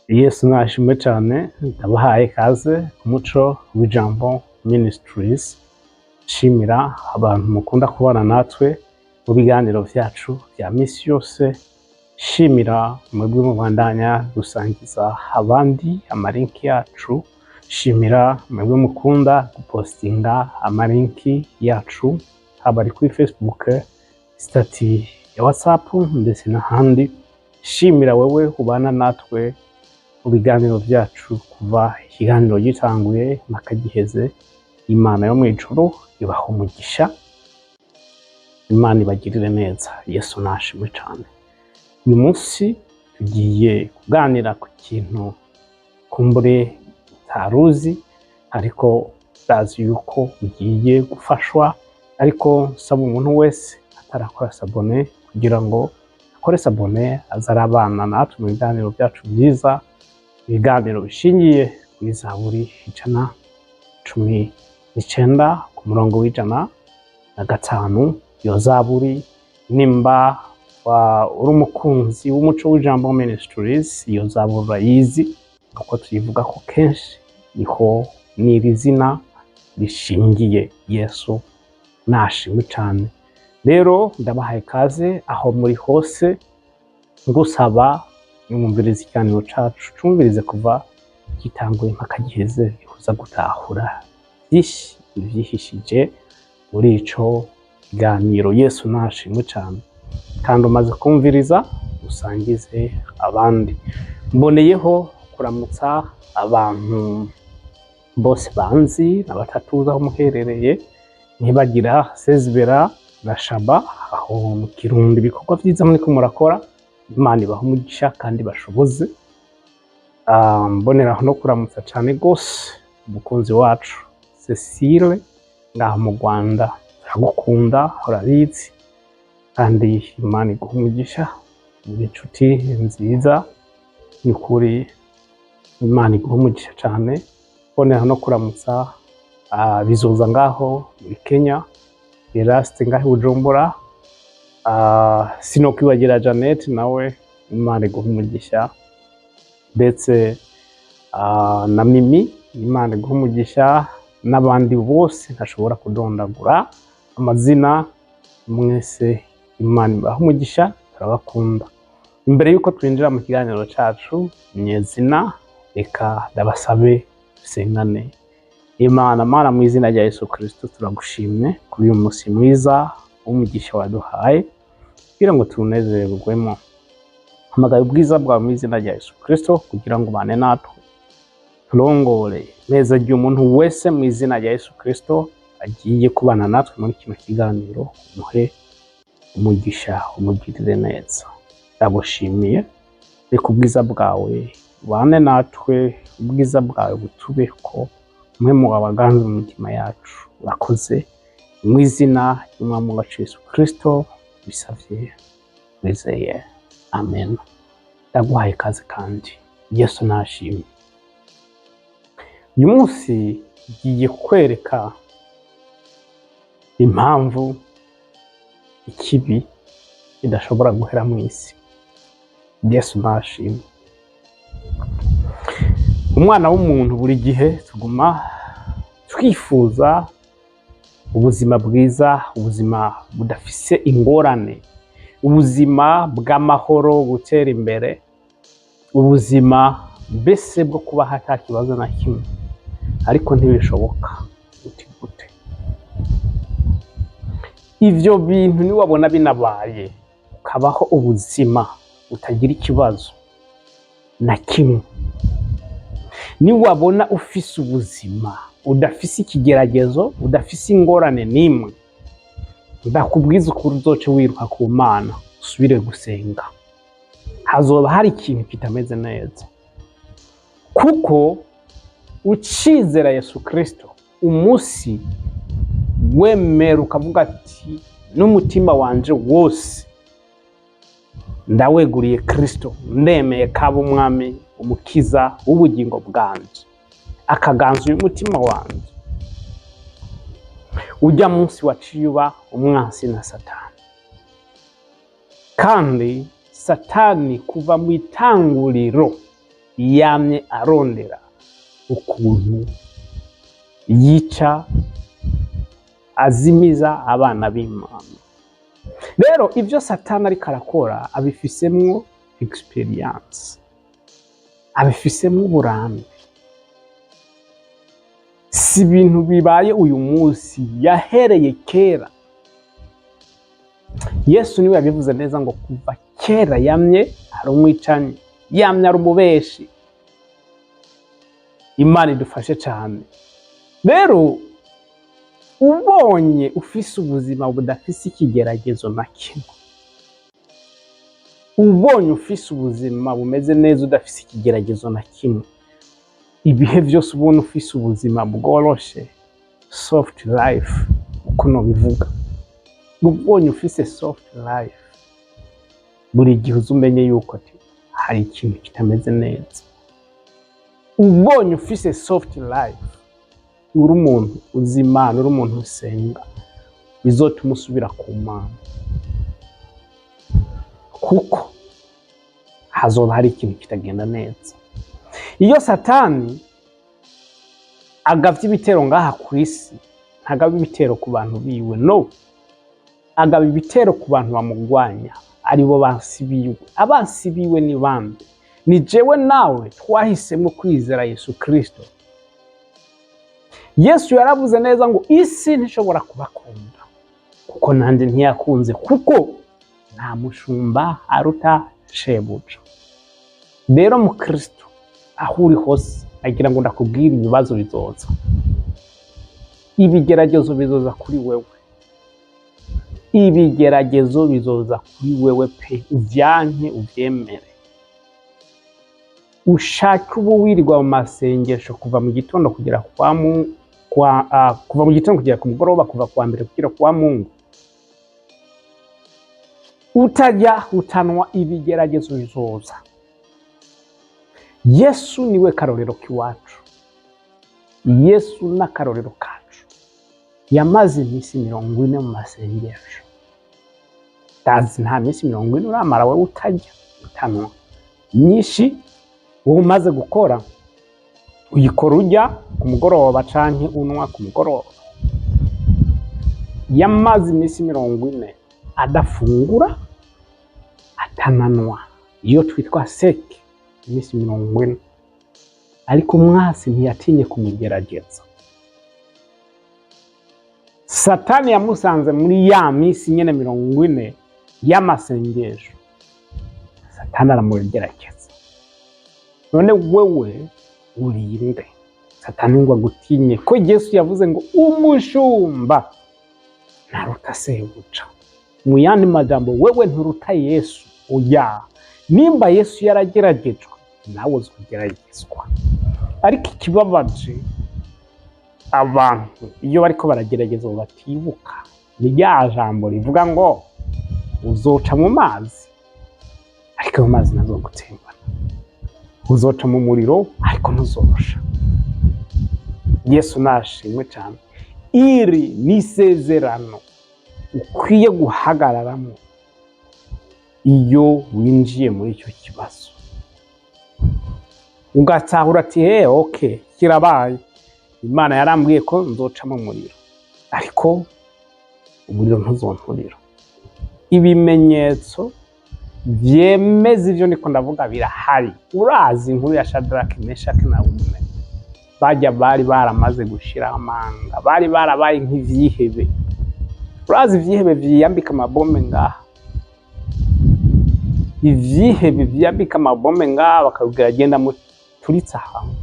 Yesu nashimwe cyane, ndabahaye kaze ku Muco w'Ijambo Ministries. Shimira abantu mukunda kubana natwe mu biganiro vyacu vya misi yose. Shimira mwebwe mubandanya gusangiza abandi amalinki yacu. Shimira mwebwe mukunda gupostinga amalinki yacu haba ari kuri Facebook, stati ya WhatsApp ndetse n'ahandi. Shimira wewe ubana natwe mu biganiro vyacu kuva ikiganiro gitanguye nakagiheze. Imana yo mwijuru ibaha umugisha, Imana ibagirire neza. Yesu nashimwe cyane. Uyu munsi tugiye kuganira ku kintu kumbure utaruzi, ariko urazi yuko ugiye gufashwa. Ariko saba umuntu wese atarakora sabone kugira ngo akore sabone, azarabana natwe mu biganiro vyacu byiza, ibiganiro bishingiye kuri Zaburi 119 ku murongo w'105. Iyo Zaburi nimba uri umukunzi w'Umuco w'Ijambo Ministries, iyo Zaburi urayizi kuko tuyivuga ko kenshi, niho n'iri zina rishingiye. Yesu nashimwe cyane. Rero ndabahaye kaze aho muri hose, ngusaba mwumvirize ikiganiro cacu, cumvirize kuva gitanguye mpaka giheze, bihuza gutahura byinshi ivyihishije muri ico kiganiro. Yesu nashimwe cyane. Kandi umaze kumviriza usangize abandi. Mboneyeho kuramutsa abantu bose banzi n'abatatuza aho muherereye, ntibagira Sezibera na Shaba aho mu Kirundi. Ibikorwa vyiza muriko murakora, Imana ibaha umugisha kandi bashoboze. Mboneraho no kuramutsa cyane gose umukunzi wacu Cecile ngaha mu Rwanda. Turagukunda, urabizi, kandi Imana iguha umugisha. Muri inshuti nziza, ni kuri Imana iguha umugisha cyane. Mboneraho no kuramutsa Bizoza ngaho muri Kenya, Eraste ngaho i Bujumbura, sinokwibagira Janet nawe, Imana iguha umugisha, ndetse na Mimi, Imana iguha umugisha, n'abandi bose ntashobora kudondagura amazina. Mwese Imana ibaha umugisha, turabakunda. Imbere yuko twinjira mu kiganiro cacu nyezina, reka ndabasabe dusengane. Imana mu izina rya Yesu Kristo turagushimye kuri uyu munsi mwiza w'umugisha waduhaye kugira ngo tunezererwemo. Hamagaye ubwiza bwawe mu izina rya Yesu Kristo kugira ngo ubane natwe, turongore neza ry'umuntu wese mu izina rya Yesu Kristo agiye kubana natwe muri kino kiganiro. Umuhe umugisha, umugirire neza. Ndagushimiye, reka ubwiza bwawe ubane natwe, ubwiza bwawe butubeho, umwe mu baganza mu mitima yacu. Urakoze mu izina ry'Umwami wacu Yesu Kristo bisavye wizeye, amen. Ndaguhaye kaze kandi Yesu nashimye. Uyu munsi ngiye kwereka impamvu ikibi kidashobora guhera mu isi. Yesu nashimye. Umwana w'umuntu buri gihe tuguma twifuza ubuzima bwiza, ubuzima budafise ingorane, ubuzima bw'amahoro, gutera imbere, ubuzima mbese bwo kuba hata kibazo na kimwe. Ariko ntibishoboka. Gute ivyo bintu niwabona binabaye, ukabaho ubuzima utagira ikibazo na kimwe, niwabona ufise ubuzima udafise ikigeragezo, udafise ingorane nimwe, ndakubwiza ukuri uzoce wiruka ku Mana usubire gusenga. Hazoba hari ikintu kitameze neza, kuko ucizera Yesu Kristo umunsi wemera ukavuga ati n'umutima wanje wose ndaweguriye Kristo, ndemeye kaba umwami umukiza w'ubugingo bwanje, akaganza uyu mutima wanje, ujya munsi waciye uba umwansi na Satani. Kandi Satani kuva mu itanguriro yamye arondera ukuntu yica azimiza abana b'Imana. Rero ibyo Satani ariko arakora abifisemwo experience, abifisemwo uburambe. Si ibintu bibaye uyu munsi, yahereye kera. Yesu niwe yabivuze neza ngo kuva kera yamye ari umwicanyi, yamye ari umubeshi. Imana idufashe cyane. Rero ubonye ufise ubuzima budafise ikigeragezo na kimwe, ubonye ufise ubuzima bumeze neza udafise ikigeragezo na kimwe, ibihe byose ubona ufise ubuzima bworoshe, soft life uko nobivuga, ubonye ufise soft life, buri gihe uzumenye yuko hari ikintu kitameze neza. Ubonye ufise soft life, uri umuntu uzi Imana, uri umuntu usenga, bizotuma usubira ku Mana, kuko hazoba hari ikintu kitagenda neza. Iyo Satani agavye ibitero ngaha ku isi, ntagaba ibitero ku bantu biwe, no, agaba ibitero ku bantu bamugwanya, aribo bansi biwe. Abansi biwe ni bande? Ni jewe nawe twahisemo kwizera Yesu Kristo. Yesu yaravuze neza ngo isi ntishobora kubakunda kuko nanje ntiyakunze, kuko nta mushumba aruta shebuja. Rero mu Kristo aho uri hose agira ngo ndakubwira ibibazo bizoza, ibigeragezo bizoza kuri wewe, ibigeragezo bizoza kuri wewe pe, uvyanke uvyemere. Ushake ubu wirirwa mu masengesho kuva mu gitondo kugera kuva mu gitondo kugera ku mugoroba, kuva kwa mbere kugera kwa Mungu, utajya utanwa ibigeragezo bizoza. Yesu niwe karorero k'iwacu, Yesu n'akarorero kacu. Yamaze iminsi 40 mu masengesho. Tazi nta minsi 40 uramara wewe utajya utanwa. Nyinshi wowe umaze gukora uyikora ujya ku mugoroba canke unwa ku mugoroba. Yamaze iminsi 40 adafungura atananwa, iyo twitwa seke, iminsi 40. Ariko umwasi ntiyatinye kumugerageza. Satani yamusanze muri ya minsi nyene 40 y'amasengesho. Satani aramugerageza. None wewe urinde Satani ngo agutinye, ko Yesu yavuze ngo umushumba ntaruta sebuja. Mu yandi majambo, wewe nturuta Yesu. Oya, nimba Yesu yarageragejwe, nawe uzogeragezwa. Ariko ikibabaje abantu iyo bariko baragerageza batibuka ni rya jambo rivuga ngo uzoca mu mazi, ariko mu mazi nazo gutembana. Uzoca mu muriro ariko ntuzorosha. Yesu nashimwe cyane. Iri ni isezerano ukwiye guhagararamo iyo winjiye muri icyo kibazo. Ugatahura ati okay, kirabaye. Imana yarambwiye ko nzoca mu muriro, ariko umuriro ntuzonturira. Ibimenyetso vyemeza ivyo ndiko ndavuga birahari. Urazi inkuru ya Shadraka, Meshaki na Abednego. Bajya bari baramaze gushira amanga, bari barabaye nk'ivyihebe. Urazi ivyihebe vyiyambika amabombe ngaha, ivyihebe vyiyambika amabombe ngaha bakabwira agenda muturitsa hamwe.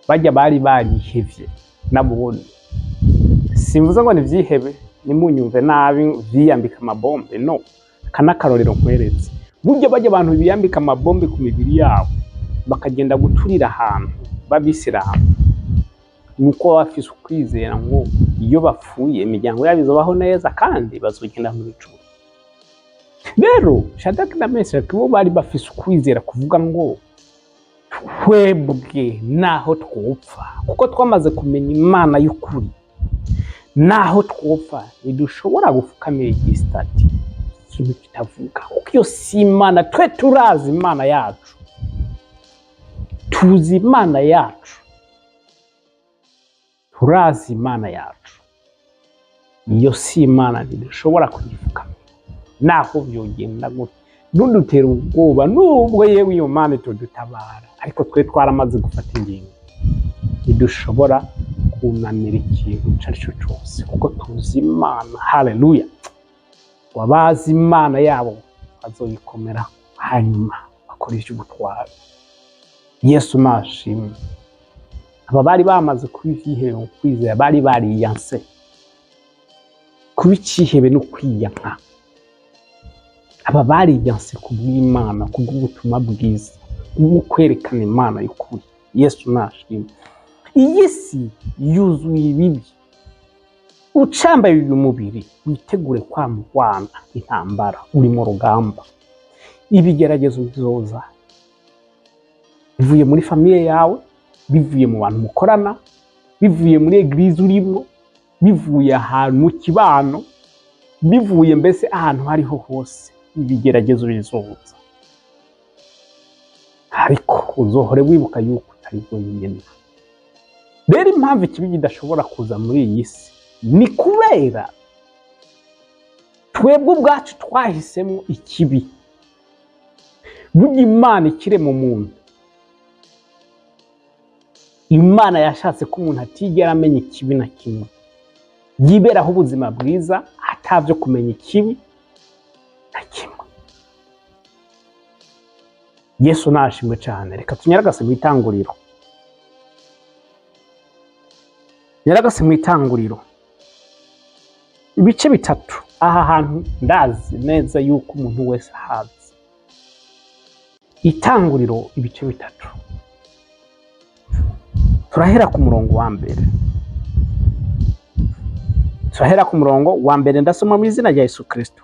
Bajya bari barihevye nabundi. Simvuze ngo ni vyihebe nimunyumve nabi vyiyambika amabombe, no, kanakarorero nkweretse. Burya bajya abantu biyambika amabombe ku mibiri yabo bakagenda guturira ahantu babisiramu, nuko bafise ukwizera ngo iyo bapfuye imiryango yabo izobaho neza kandi bazogenda mu ijuru. Rero Shadraka na Meshaki bo bari bafise ukwizera kuvuga ngo twebwe naho twopfa, kuko twamaze kumenya Imana y'ukuri, naho twopfa ntidushobora gufukamira igistati ikintu kitavuga, kuko iyo si Imana. Twe turazi Imana yacu, tuzi Imana yacu, turazi Imana yacu. Iyo si Imana ntidushobora kuyivuga naho byogenda gute, ntudutera ubwoba nubwo yewe iyo Mana itudutabara, ariko twe twaramaze gufata ingingo ntidushobora kunamira ikintu icyo ari cyo cyose kuko tuzi Imana. Haleluya! wabazi Imana yabo bazoyikomera hanyuma bakora iby'ubutwari. Yesu nashimwe. Aba bari bamaze kwihebera mu kwizera, bari bariyanse kuba ikihebe no kwiyanka. Aba bariyanse kubw'Imana, kubw'ubutumwa bwiza, kubwo kwerekana Imana y'ukuri. Yesu nashimwe. Iyi si yuzuye ibibi. Ucambaye uyu mubiri witegure kwamurwana intambara, uri mu rugamba. Ibigeragezo bizoza bivuye muri famiye yawe, bivuye mu bantu mukorana, bivuye muri eglise urimo, bivuye ahantu mu kibano, bivuye mbese ahantu hariho hose. Ibigeragezo bizoza, ariko uzohore wibuka yuko utari wenyine. Rero impamvu ikibi kidashobora kuza muri iyi si ni kubera twebwe ubwacu twahisemo ikibi. Burya Imana ikirema umuntu, Imana yashatse ko umuntu atigera amenya ikibi na kimwe, yiberaho ubuzima bwiza atavyo kumenya ikibi na kimwe. Yesu nashimwe cyane. Reka tunyaragase mu itanguriro. Nyaragase mu itanguriro ibice bitatu. Aha hantu ndazi neza yuko umuntu wese ahazi. Itanguriro ibice bitatu. Turahera ku murongo wa mbere. Ndasoma mu izina rya Yesu Kristo.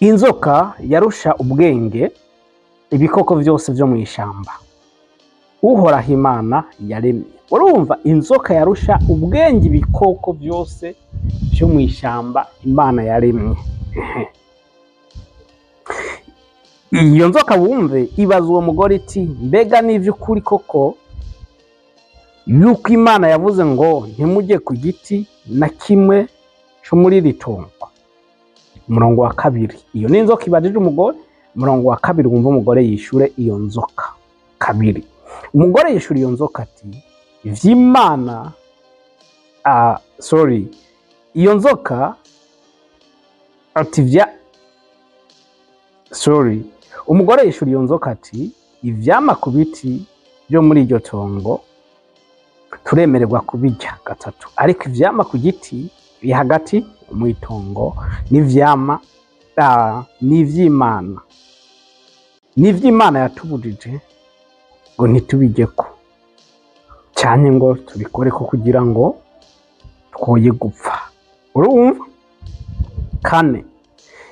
Inzoka yarusha ubwenge ibikoko byose byo mu ishamba Uhoraho Imana yaremye. Urumva, inzoka yarusha ubwenge ibikoko byose byo mu ishamba Imana yaremye. Iyo nzoka wumve ibaza uwo mugore iti, mbega n'ivy'ukuri koko yuko Imana yavuze ngo ntimujye ku giti na kimwe cyo muri iri tongo? Umurongo wa kabiri. Iyo ni inzoka ibajije umugore. Umurongo wa kabiri wumva umugore yishure iyo nzoka kabiri. Umugore yishure iyo nzoka ati, ivy'Imana iyo nzoka ati umugore yishure iyo nzoka ati, ivyama ku biti byo muri iryo tongo turemererwa kubijya. Gatatu. Ariko ivyama ku giti biri hagati mu itongo n'ivyama n'ivy'Imana yatubujije ngo ntitubijyeko cyane ngo tubikoreko kugira ngo twoye gupfa. Urumva? Kane.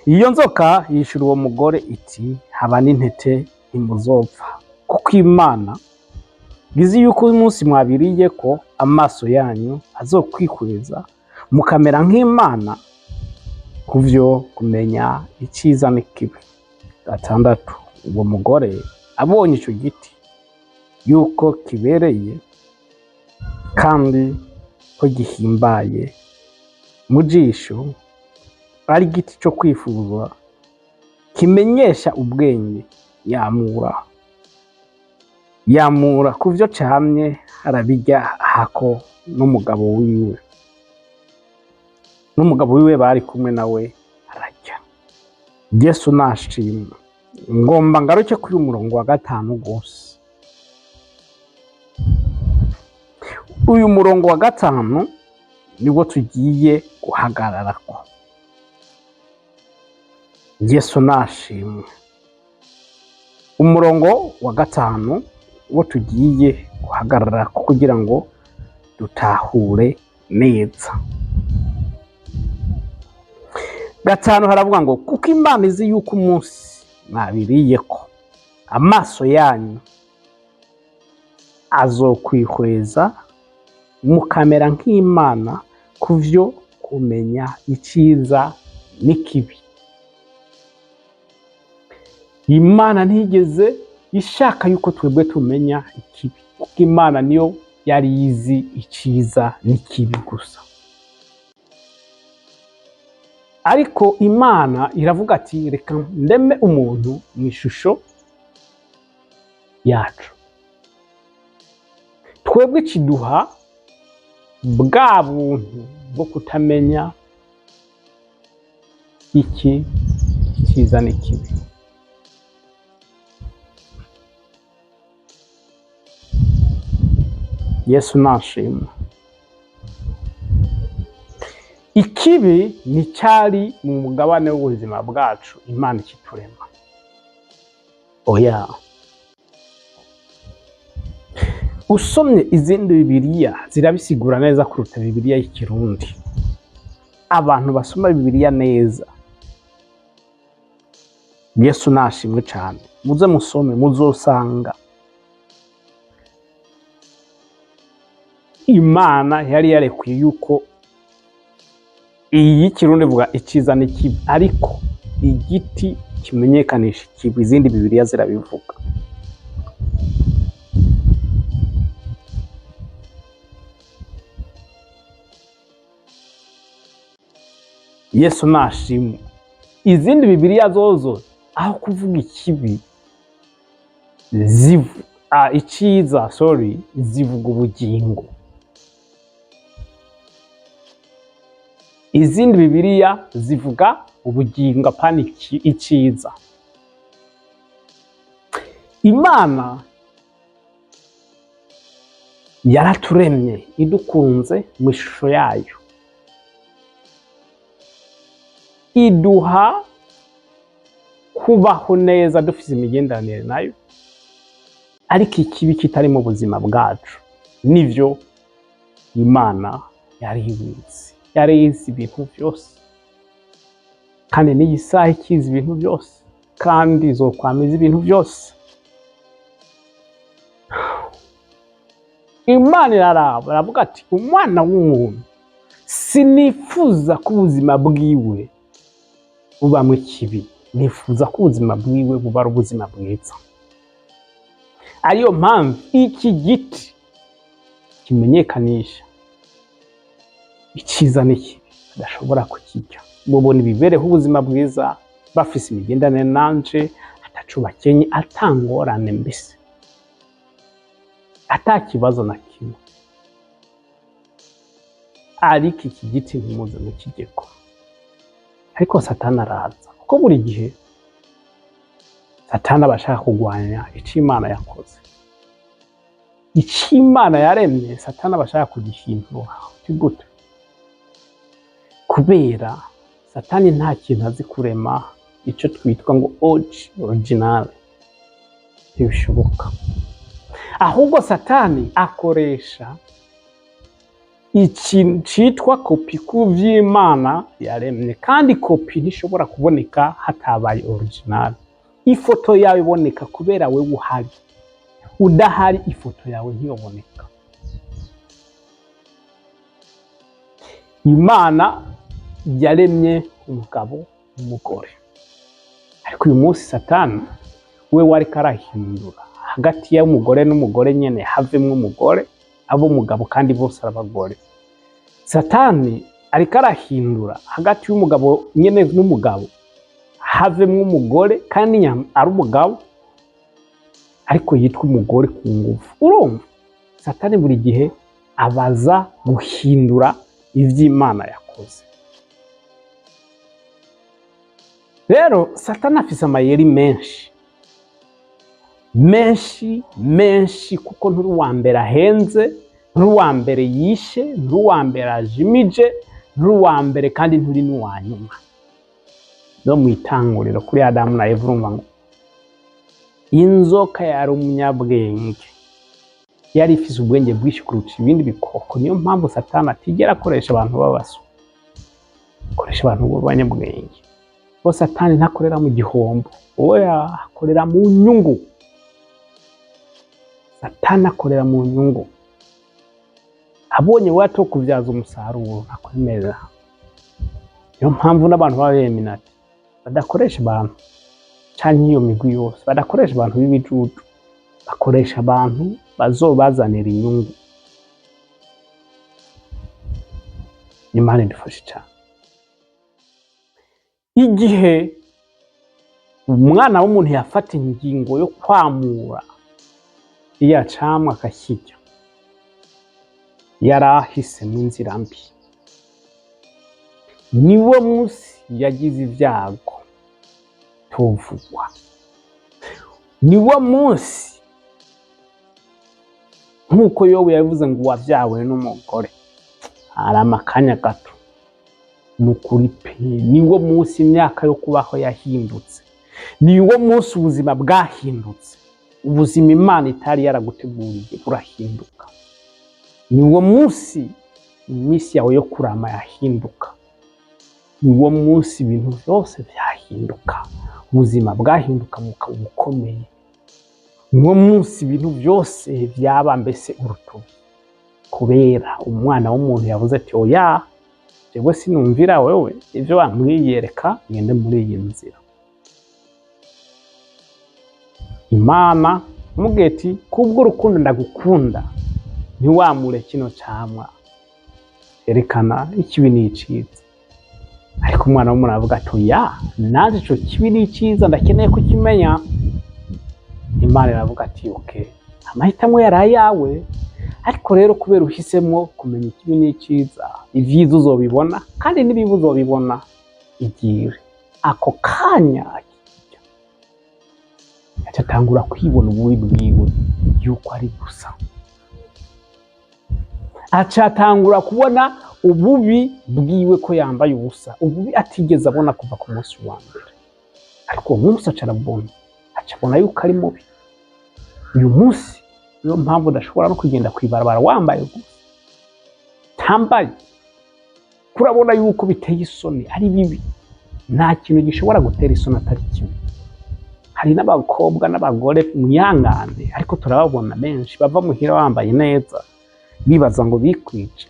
Iyo nzoka yishura uwo mugore iti, haba n'intete ntimuzopfa, kuko Imana gizi yuko umunsi mwabiriye ko amaso yanyu azokwikweza mukamera nk'Imana kuvyo kumenya iciza n'ikibi. Gatandatu. Uwo mugore abonye ico giti yuko kibereye kandi ko gihimbaye mu jisho, ari giti cyo kwifuzwa, kimenyesha ubwenge, yamura kuvyo camye arabijya hako n'umugabo wiwe bari kumwe nawe arajya. Yesu nashimwe. Ngomba ngaruke kuri umurongo wa 5 gose. Uyu murongo wa 5 niwo tugiye guhagararako. Yesu nashimwe. Umurongo wa 5 wo tugiye guhagararako kugira ngo dutahure neza. 5 haravuga ngo, kuko Imana izi yuko umunsi mwabiriyeko amaso yanyu azokwihweza mukamera nk'Imana kuvyo kumenya iciza n'ikibi. Imana ntigeze ishaka yuko twebwe tumenya ikibi, kuko Imana niyo yari izi iciza n'ikibi gusa. Ariko Imana iravuga ati reka ndeme umuntu mu ishusho yacu. Twebwe kiduha bwa buntu bwo kutamenya iki iciza n'ikibi. Yesu nashimwe. Ikibi ni cyari mu mugabane w'ubuzima bwacu Imana ikiturema. Oya. Usomye izindi Bibiliya zirabisigura neza kuruta Bibiliya y'ikirundi. Abantu basoma Bibiliya neza, Yesu nashimwe cyane, muze musome muzosanga Imana yari yarekuye yuko iyi kirundi vuga iciza n'ikibi, ariko igiti kimenyekanisha ikibi izindi Bibiliya zirabivuga. Yesu nashimwe. Izindi Bibiliya zozo aho kuvuga ikibi iciza zivuga ubugingo. Izindi Bibiliya zivuga ubugingo apana iciza. Imana yaraturemye idukunze mu ishusho yayo, iduha kubaho neza dufite imigenderanire nayo, ariko ikibi kitari mu buzima bwacu nivyo Imana yari ibizi. Yari izi ibintu byose, kandi n'iyi saha ikizi ibintu byose, kandi izokwamiza ibintu byose. Imana iraraba iravuga ati umwana w'umuntu sinifuza ko ubuzima bwiwe buba mu kibi, nifuza ko ubuzima bwiwe buba ari ubuzima bwiza. Ariyo mpamvu iki giti kimenyekanisha iciza n'ikibi adashobora kukirya. Mubona ibibereho ubuzima bwiza, bafise imigendanire nanje, ataco bakenye, atangorane mbese, ata kibazo na kimwe. Ariko iki giti ntimuze mukigeko. Ariko Satani araza, kuko buri gihe Satani abashaka kugwanya ico Imana yakoze. Ico Imana yaremye Satani abashaka kugihindura. Gute? Kubera Satani nta kintu azi kurema ico twitwa ngo original. Ntibishoboka. Ahubwo Satani akoresha ikintu citwa kopi ku vy'Imana yaremye, kandi kopi ntishobora kuboneka hatabaye original. Ifoto yawe iboneka kubera wewe uhari, udahari ifoto yawe ntiyoboneka. Imana yaremye umugabo n'umugore, ariko uyu munsi Satani we wari karahindura hagati y'umugore n'umugore nyene havemwe umugore, abo mugabo kandi bose arabagore. Satani ariko arahindura hagati y'umugabo nyene n'umugabo havemwe umugore kandi ari umugabo, ariko yitwa umugore ku nguvu. Urumva Satani buri gihe abaza guhindura ivy'Imana yakoze. Rero Satani afise amayeri menshi, kuko nturi uwa mbere ahenze, nturi uwa mbere yishe, nturi uwa mbere ajimije, nturi uwa mbere kandi nturi n'uwa nyuma. No mwitanguriro kuri Adamu na Eva urumva ngo inzoka yari umunyabwenge, yari ifise ubwenge bwinshi kuruta ibindi bikoko. Niyo mpamvu Satani atigera akoresha abantu b'abaswa, akoresha abantu b'abanyabwenge. Bo Satani ntakorera mu gihombo, oya, akorera mu nyungu. Satani akorera mu nyungu. Abonye wato kuvyaza umusaruro akwemera. Niyo mpamvu n'abantu b'Abeminati badakoresha abantu canke iyo migwi yose badakoresha abantu b'ibijuju, bakoresha abantu bazobazanira inyungu. Imana idufashe cyane. Igihe umwana w'umuntu yafata ingingo yo kwamura iya camwa akakirya, yarahisemo inzira mbi. Niwo munsi yagize ibyago tuvugwa. Niwo munsi nk'uko Yobu yavuze ngo wavyawe n'umugore arama akanya gato. Nukuri pe, niwo munsi imyaka yo kubaho yahindutse. Niwo munsi ubuzima bwahindutse. Ubuzima Imana itari yaraguteguriye burahinduka. Niwo munsi iminsi yawe yo kurama yahinduka. Niwo munsi ibintu byose byahinduka. Ubuzima bwahinduka mukaba bukomeye. Niwo munsi ibintu byose byaba mbese urutubi. Kubera umwana w'umuntu yavuze ati oya, jewe sinumvira wewe, ivyo wambwiye reka ngende muri iyi nzira. Imana mubwiye ati kubwo urukundo ndagukunda ntiwamure kino camwa, erekana ikibi n'iciza. Ariko umwana w'umuntu avuga ati oya, naje ico kibi n'iciza ndakeneye kukimenya. Imana iravuga ati okay, amahitamo yari ayawe, ariko rero kubera uhisemo kumenya ikibi n'iciza, ivyiza uzobibona kandi n'ibibi uzobibona. Igire ako kanya atangura kwibona ububi bwiwe yuko ari gusa. Atangura kubona ububi bwiwe ko yambaye ubusa, ububi atigeze abona kuva ku munsi wa mbere. Ariko uwo munsi acarabona, acabona yuko ari mubi. Uyu munsi niyo mpamvu udashobora no kugenda kwibarabara wambaye gusa, tambaye. Kurabona yuko biteye isoni, ari bibi. Nta kintu gishobora gutera isoni atari kibi. Hari n'abakobwa n'abagore mwihangane, ariko turababona menshi bava muhira bambaye neza, bibaza ngo bikwije,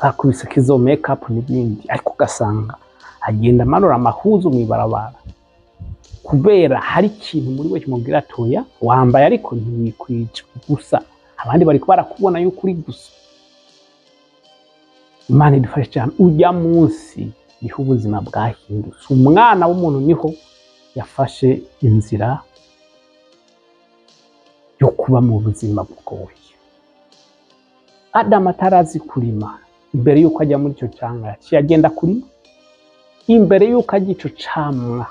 bakubise kizo make up n'ibindi, ariko ugasanga agenda amanura amahuzu mwibarabara kubera hari ikintu muri we kimubwira atoya wambaye ariko ntiwikwije gusa, abandi bari barakubona yuko uri gusa. Imana idufashe cyane. Ujya munsi niho ubuzima bwahindutse. Umwana w'umuntu niho yafashe inzira yo kuba mu buzima bugoye. Adamu atarazi kurima, imbere yuko ajya muri icyo camwa yaciye agenda kurima. Imbere yuko ajya ico camwa,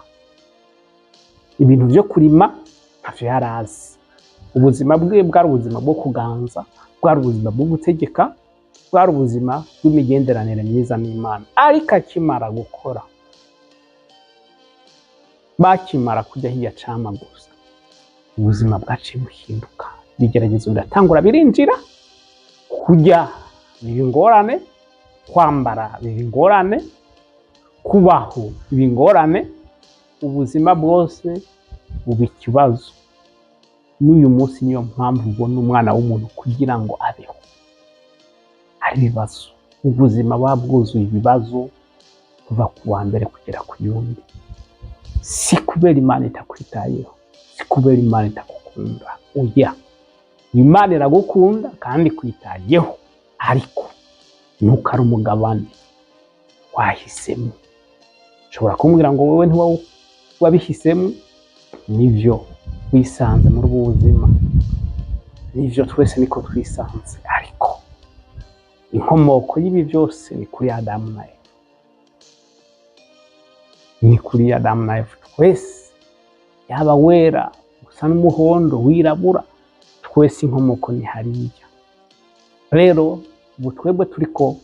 ibintu byo kurima ntavyo yarazi. Ubuzima bwe bwari ubuzima bwo kuganza, bwari ubuzima bwo gutegeka, bwari ubuzima bw'imigenderanire myiza n'Imana. Ariko akimara gukora, bakimara kujya hiya camwa gusa, ubuzima bwaciye buhinduka. Ibigeragezo biratangura birinjira, kujya biba ingorane, kwambara biba ingorane, kubaho biba ingorane, ubuzima bwose buba ikibazo. N'uyu munsi niyo mpamvu ubona umwana w'umuntu kugira ngo abeho ari ibibazo. Ubuzima bwuzuye ibibazo kuva ku wa mbere kugera ku yundi. Si kubera Imana itakwitayeho, si kubera Imana itakukunda. Oya, Imana iragukunda kandi kwitayeho, ariko nuko ari umugabane wahisemo. Ushobora kumbwira ngo wowe ntiwabihisemo, nivyo wisanze muri ubu buzima, nivyo twese niko twisanze, ariko inkomoko y'ibi byose ni kuri Adamu na Eva. Ni kuri Adamu na Eva. Twese, yaba wera, usa n'umuhondo, wirabura, twese inkomoko ni hariya. Rero ubu twebwe turiko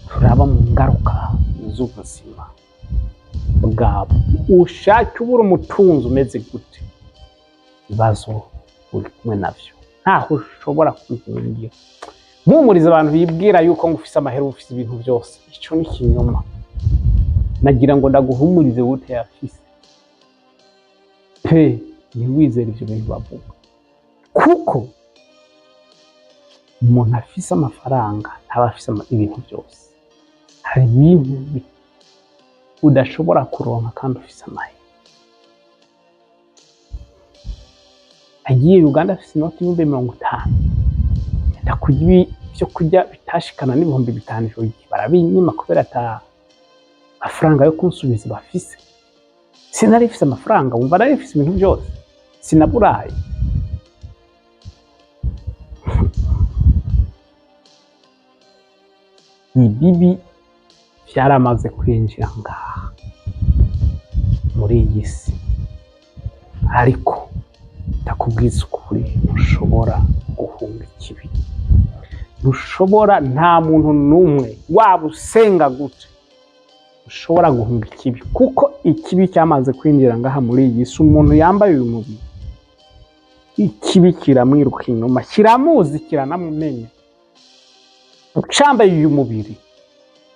turaba mu ngaruka z'ubuzima bwabo. Ushake ubura umutunzi umeze gute, ibibazo uri kumwe navyo, ntaho ushobora kubihungira. Mpumuriza abantu bibwira yuko ngo ufise amahera, ufise ibintu byose. Ico ni ikinyoma. Nagira ngo ndaguhumurize wote yafise pe, ntiwizere ivyo bintu bavuga, kuko umuntu afise amafaranga ntaba afise ibintu byose. Hari ibintu udashobora kuronka kandi ufise amahera. agiye Uganda afise inoti y'ibihumbi 50, enda kurya ibyo kurya bitashikana n'ibihumbi 5 icyo gihe barabinyima kubera ata amafaranga yo kunsubiza bafise. Sinari mfise amafaranga, wumva nari mfise ibintu byose, sinaburaye. Ibibi byaramaze kwinjira ngaha muri iyi si, ariko ndakubwiza ukuri, ntushobora guhunga ikibi. Ntushobora, nta muntu n'umwe waba usenga gute ushobora guhunga ikibi, kuko ikibi cyamaze kwinjira ngaha muri iyi si. Umuntu yambaye uyu mubiri, ikibi kiramwiruka inyuma, kiramuzi, kiranamumenya. Ucambaye uyu mubiri,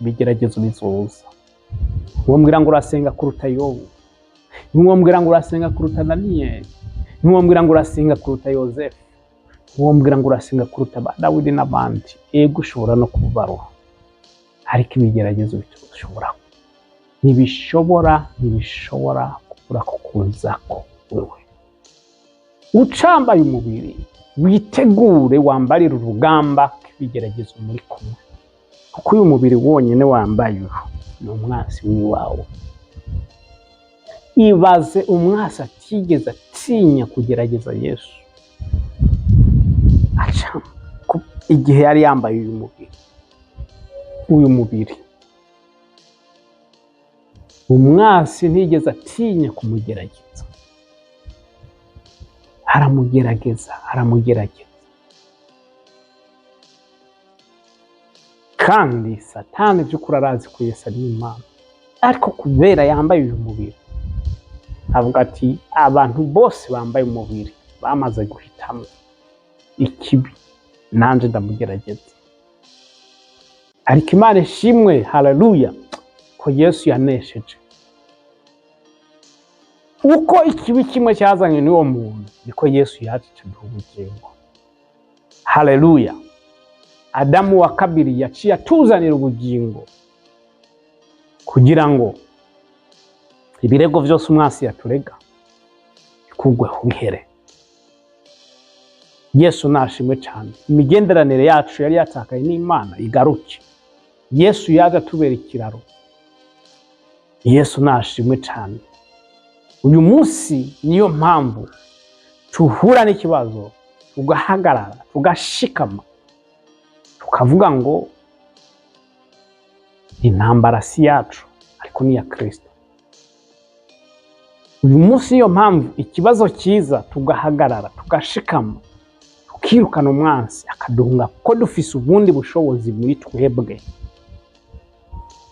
bigeragezo bizoza. Ntiwombwira ngo urasenga kuruta Yobu, ntiwombwira ngo urasenga kuruta Daniyeli, ntiwombwira ngo urasenga kuruta Yozefu, ntiwombwira ngo urasenga kuruta Dawidi n'abandi. Ego ushobora no kubaroha, ariko ibigeragezo ntibishobora kubura kukuzako wewe. Ucambaye umubiri, witegure wambarire urugamba k'ibigeragezo muri kumwe, kuko uyu mubiri wonyine wambaye ni umwasi w'iwawe. Ibaze umwasi atigeze atinya kugerageza Yesu, igihe yari yambaye uyu mubiri, umwasi ntigeze atinya kumugerageza. Aramugerageza. Kandi Satani by'ukuri arazi ko Yesu ari Imana, ariko kubera yambaye uyu mubiri, avuga ati abantu bose bambaye umubiri bamaze guhitamo ikibi, nanje ndamugerageza. Ariko Imana ishimwe, haleluya, ko Yesu yanesheje. Uko ikibi kimwe cyazanye n'uwo muntu, niko Yesu yaje aduha ubugingo. Haleluya. Adamu wa kabiri yaciye atuzanira ubugingo kugira ngo ibirego byose umwasi yaturega bikugweho bihere. Yesu nashimwe cyane. Imigenderanire yacu yari yatakaye n'Imana igaruke. Yesu yaje atubera ikiraro. Yesu nashimwe cyane. Uyu munsi niyo mpamvu tuhura n'ikibazo, tugahagarara, tugashikama, tukavuga ngo intambara si yacu, ariko ni ya Kristo. Uyu munsi niyo mpamvu ikibazo cyiza tugahagarara, tugashikama, tukirukana umwansi akaduhunga, ko dufise ubundi bushobozi muri twebwe.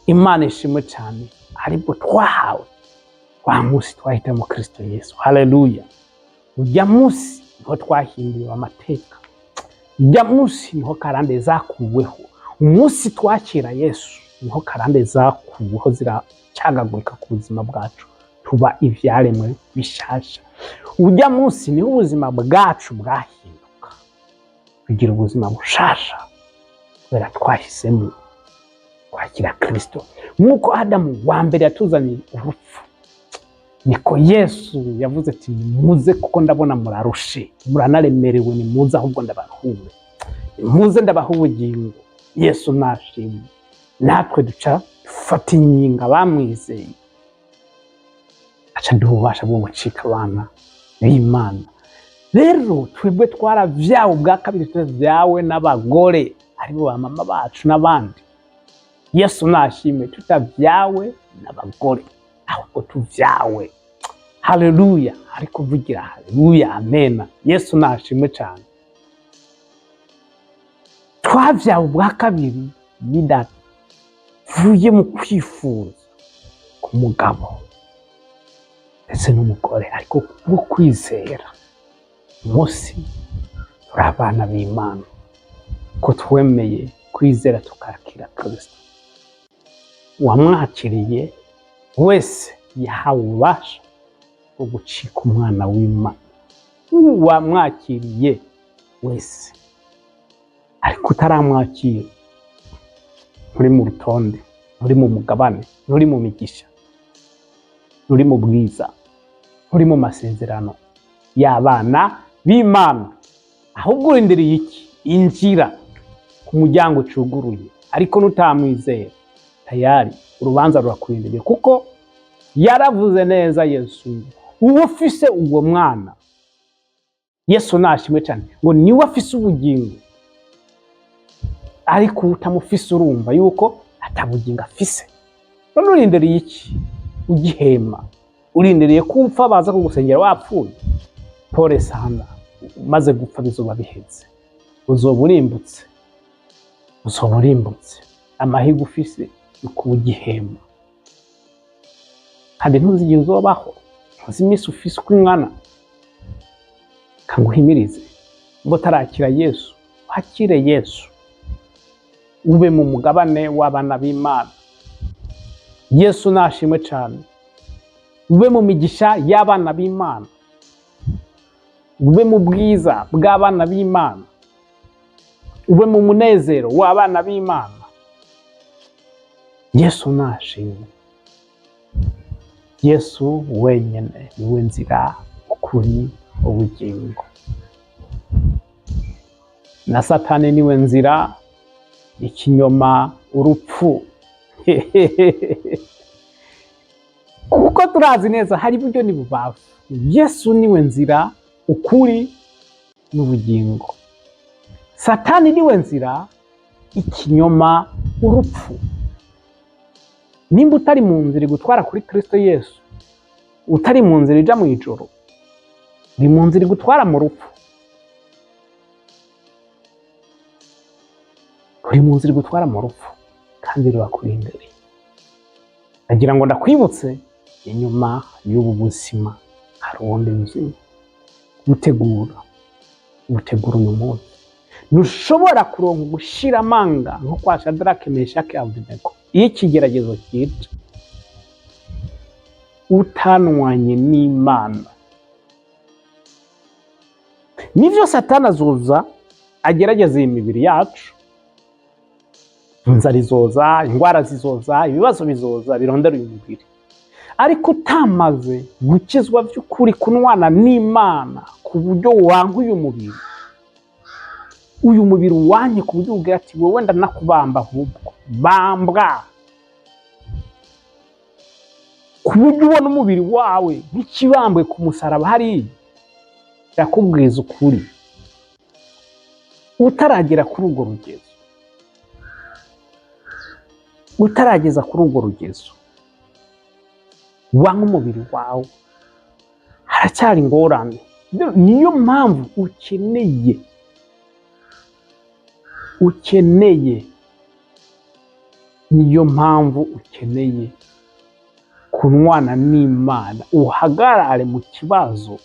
Imana ishimwe cyane, aribwo twahawe wa munsi twahitamo Kristo Yesu. Haleluya. Ujya munsi niho twahinduriwe amateka, ujya munsi niho karande zakuweho. Umunsi twakira Yesu niho karande zakuweho, ziracyagagurika ku buzima bwacu, tuba ivyaremwe bishasha. Ujya munsi niho ubuzima bwacu bwahinduka, kugira ubuzima bushasha, kubera twahisemo kwakira Kristo. Nk'uko Adamu wa mbere yatuzaniye urupfu, niko Yesu yavuze ati muze kuko ndabona murarushe, muranaremerewe, ni muze ahubwo ndabaruhure, muze ndabaha ubugingo. Yesu nashimwe. Natwe duca dufata inkinga bamwizeye, aca duha ububasha bwo gucika abana b'Imana. Rero twebwe twaravyawe ubwa kabiri, turavyawe n'abagore, aribo ba mama bacu n'abandi. Yesu nashimwe, tutavyawe n'abagore, ahubwo tuvyawe. Haleluya. Ariko vugira haleluya, amena. Yesu nashimwe cyane. Twavyawe ubwa kabiri bidavuye mu kwifuza ku mugabo ndetse n'umugore, ariko kubwo kwizera. Munsi turi abana b'Imana, ko twemeye kwizera tukakira Kristo. Uwamwakiriye wese yahawe ububasha bwo gucika umwana w'Imana. Uwamwakiriye wese. Ariko utaramwakira, nturi mu rutonde, nturi mu mugabane, nturi mu migisha, nturi mu bwiza, nturi mu masezerano y'abana b'Imana, ahubwo urindiriye iki? Injira ku muryango ucuguruye, ariko nutamwizera tayari urubanza rurakurindiriye, kuko yaravuze neza Yesu, uwo ufise uwo mwana, Yesu nashimwe cyane, ngo niwe afise ubugingo, ariko utamufise urumva yuko atabugingo afise. None urindiriye iki? Ugihema urindiriye kupfa baza kugusengera wapfuye? Pole sana, maze gupfa bizoba biheze, uzoba urimbutse, uzoba urimbutse. Amahigo ufise yuko ugihema, kandi ntuzi igihe uzobaho, ntuzi iminsi ufise uko ingana. Kanguhimirize ngo tarakira Yesu, wakire Yesu, ube mu mugabane w'abana b'Imana. Yesu nashimwe cyane, ube mu migisha y'abana b'Imana, ube mu bwiza bw'abana b'Imana, ube mu munezero w'abana b'Imana. Yesu nashimwe. Yesu wenyine niwe nzira, ukuri, ubugingo. Na Satani niwe nzira, ikinyoma, urupfu. Kuko turazi neza hari iburyo n'ibubavu. Yesu niwe nzira, ukuri, n'ubugingo. Satani niwe nzira, ikinyoma, urupfu. Nimba utari mu nzira igutwara kuri Kristo Yesu, utari mu nzira ija mu ijoro, uri mu nzira igutwara mu rupfu. Uri mu nzira igutwara mu rupfu, kandi rurakurindiriye. Nagira ngo ndakwibutse, inyuma y'ubu buzima hari ubundi buzima. Butegura uyu munsi. Ntushobora kuronka gushira amanga nko kwa Shadraka, Meshaki, Abednego iyo ikigeragezo cyica, utanwanye n'Imana. Nivyo Satani azoza agerageza iyi mibiri yacu, inzara izoza, indwara zizoza, ibibazo bizoza birondera uyu mubiri, ariko utamaze gukizwa by'ukuri, kunwana n'Imana ku buryo wanka uyu mubiri wanye ku buryo ubwira ati wowe ndanakubamba, ahubwo bambwa, ku buryo ubona umubiri wawe nk'ikibambwe ku musaraba hariya. Yakubwiza ukuri, utaragera kuri urwo rugezo, utarageza kuri urwo rugezo, wanka umubiri wawe, haracyari ingorane. Niyo mpamvu ukeneye kunwana n'Imana, uhagarare mu kibazo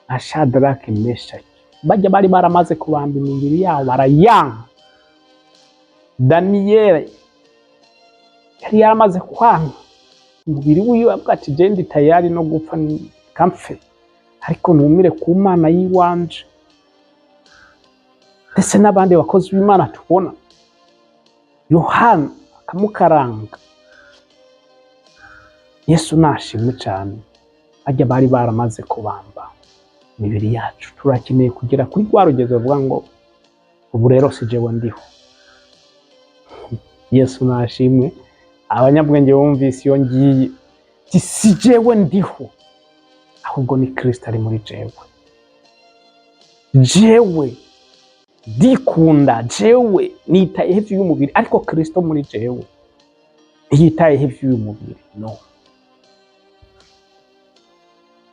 nka Shadraka, Meshaki. Bajya bari baramaze kubamba imibiri yabo barayanka. Daniyeli yari yaramaze kwanga umubiri wiwe, avuga ati je ndi tayari no gupfa kampfe, ariko numire ku Mana yiwanje. Ndetse n'abandi bakozi b'Imana tubona, Yohana akamukaranga. Yesu nashimwe cyane, bajya bari baramaze kubamba imibiri yacu. Turakeneye kugera kuri rwa rugezo ruvuga ngo ubu rero si jewe ndiho. Yesu nashimwe. Abanyabwenge bumvise iyo ngiye, si jewe ndiho, ahubwo ni Kristo ari muri jewe. Jewe ndikunda, jewe nitaye hejuru y'umubiri, ariko Kristo muri jewe ntiyitaye hejuru y'umubiri. No,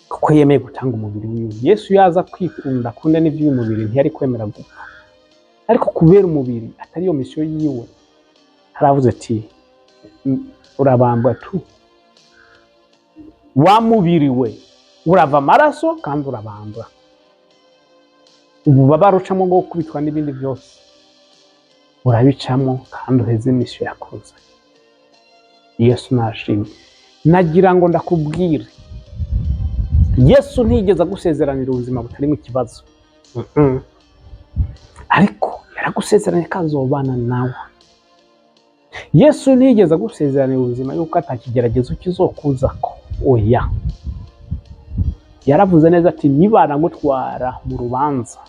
kuko yemeye gutanga umubiri wiwe. Yesu yaza kwikunda, akunda n'ivy'umubiri, ntiyari kwemera gupfa. Ariko kubera umubiri atari yo misiyo yiwe, haravuze ati urabambwa tu, wa mubiri we urava amaraso kandi urabambwa. Ububabare ucamo bwo kubitwa n'ibindi byose urabicamo, kandi uheze misiyo yakoze. Yesu nashimwe. Nagira ngo ndakubwire, Yesu ntigeze agusezeranira ubuzima butarimo ikibazo, ariko yaragusezeranye ko azobana nawe. Yesu ntigeze agusezeranira ubuzima yuko atakigeragezo kizokuzako, oya. yaravuze neza ati nibanagutwara mu rubanza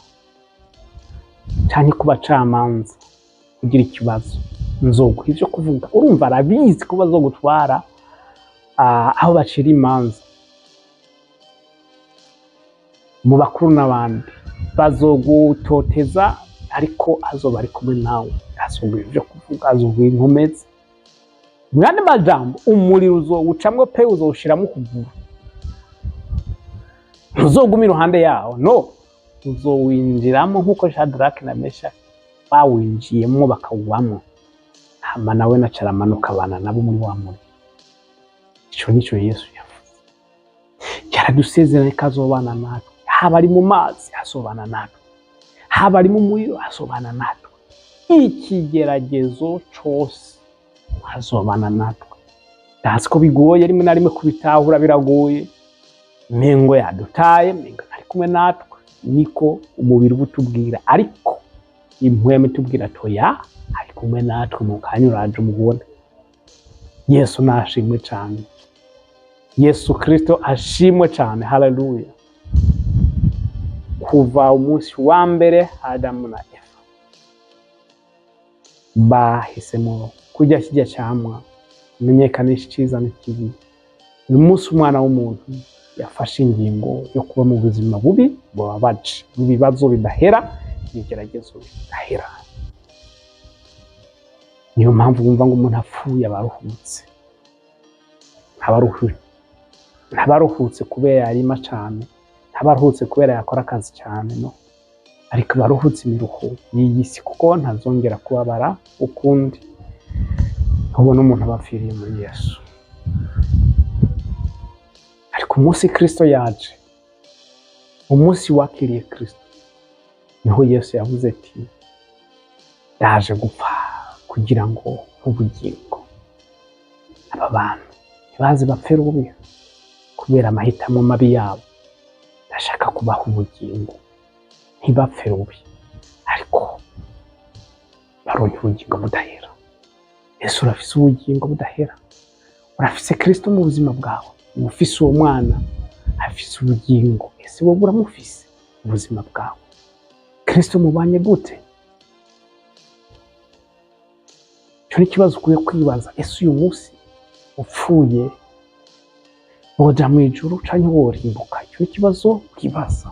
canke ku bacamanza kugira ikibazo nzoguha ivyo kuvuga. Urumva arabizi ko bazogutwara aho bacira imanza mu bakuru n'abandi, bazogutoteza ariko azoba ari kumwe nawe, azoguha ivyo kuvuga, azoguha inkomezi. Mwene majambo umuriro uzowucamwo pe, uzowushiramwo ukuguru, ntuzoguma iruhande yawo, no, uzowinjiramo nk'uko Shadraka na Meshaki bawinjiyemwo bakawubamwo, hama nawe naca aramanuka abana nabo muri wa muriro. Ico nico Yesu yavuze. Yaradusezeranye ko azobana natwe, haba ari mu mazi azobana natwe, haba ari mu muriro azobana natwe, ikigeragezo cose azobana natwe. Ndazi ko bigoye rimwe na rimwe kubitahura, biragoye, mengo yadutaye, mengo ari kumwe natwe, niko umubiri ubutubwira, ariko impwemu itubwira toya ari kumwe natwe mu kanya uraje umubone. Yesu nashimwe cane, Yesu Kristo ashimwe cane, haleluya. Kuva umunsi wa mbere Adamu na Eva bahisemo kurya kirya camwa menyekanisha iciza n'ikibi, uyu munsi umwana w'umuntu yafashe ingingo yo kuba mu buzima bubi bubabaje, ibibazo bidahera, ibigeragezo bidahera. Niyo mpamvu wumva ngo umuntu apfuye abaruhutse, ntabaruhutse kubera yarima cane, ntabaruhutse kubera yakora akazi cane, no, ariko baruhutse imiruho y'iyi si, kuko ntazongera kubabara ukundi. Ubona umuntu abapfiriye muri Yesu. Ariko umunsi Kristo yaje, umunsi wakiriye Kristo, niho Yesu yavuze ati yaje gupfa kugira ngo ubugingo. Aba bantu ntibazi bapfira ububi kubera amahitamo mabi yabo, ndashaka kubaha ubugingo ntibapfire ububi, ariko baronke ubugingo budahera. Yesu urafise ubugingo budahera, urafise Kristo mu buzima bwawe, ufise uwo mwana afise ubugingo. Ese wowe uramufise ubuzima bwawe? Kristo mubanye gute? Ico ni ikibazo ukwiye kwibaza. Ese uyu munsi upfuye woja mw'ijuru canke worimbuka? Ico ni ikibazo ukibaza.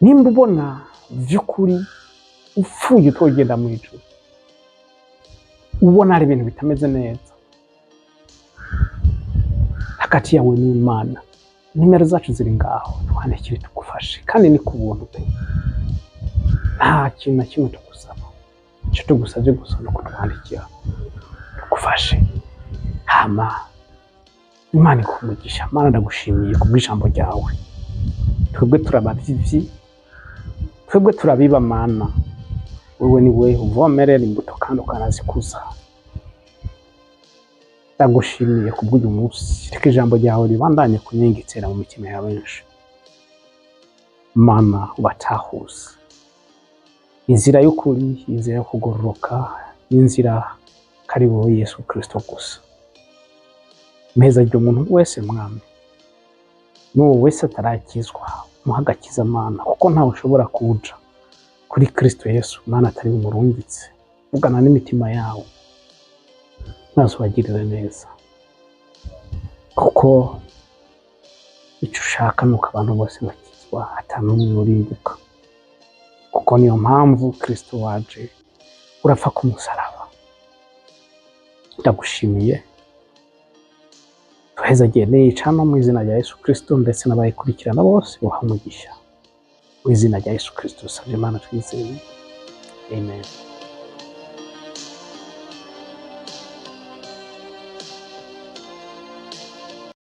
Nimba ubona vy'ukuri upfuye utogenda mw'ijuru, ubona hari ibintu bitameze neza hagati yawe n'Imana, nimero zacu ziri ngaho, twandikire tugufashe, kandi ni ku buntu pe, nta kintu na kimwe tugusaba. Ico tugusavye gusa no kutwandikira tugufashe, hama Imana ikumugisha. Mana ndagushimiye kubw'ijambo ryawe. Twebwe turabavyivi, twebwe turabiba Mana, wewe ni we uvomerera imbuto kandi ukanazikuza. Ndagushimiye kubw'uyu munsi, reka ijambo ryawe ribandanye kunyengetsera mu mitima ya benshi. Mana ubatahuze inzira y'ukuri, inzira yo kugororoka, inzira kari wowe Yesu Kristo gusa. Meza ry'umuntu wese Mwami, n'uwo wese atarakizwa muhagakiza Mana, kuko ntawe ushobora kuja kuri Kristo Yesu Mana atari bumurungitse. Vugana n'imitima yawe maze ubagirire neza, kuko icyo ushaka nuko abantu bose bakizwa atanumwe urimbuka. Kuko niyo mpamvu Kristo waje urapfa ku musaraba. Ndagushimiye, tuhezagiye n'icana mu izina rya Yesu Kristo, ndetse n'abayikurikirana bose uha umugisha mu izina rya Yesu Kristo. Savye Imana twizeye, amen.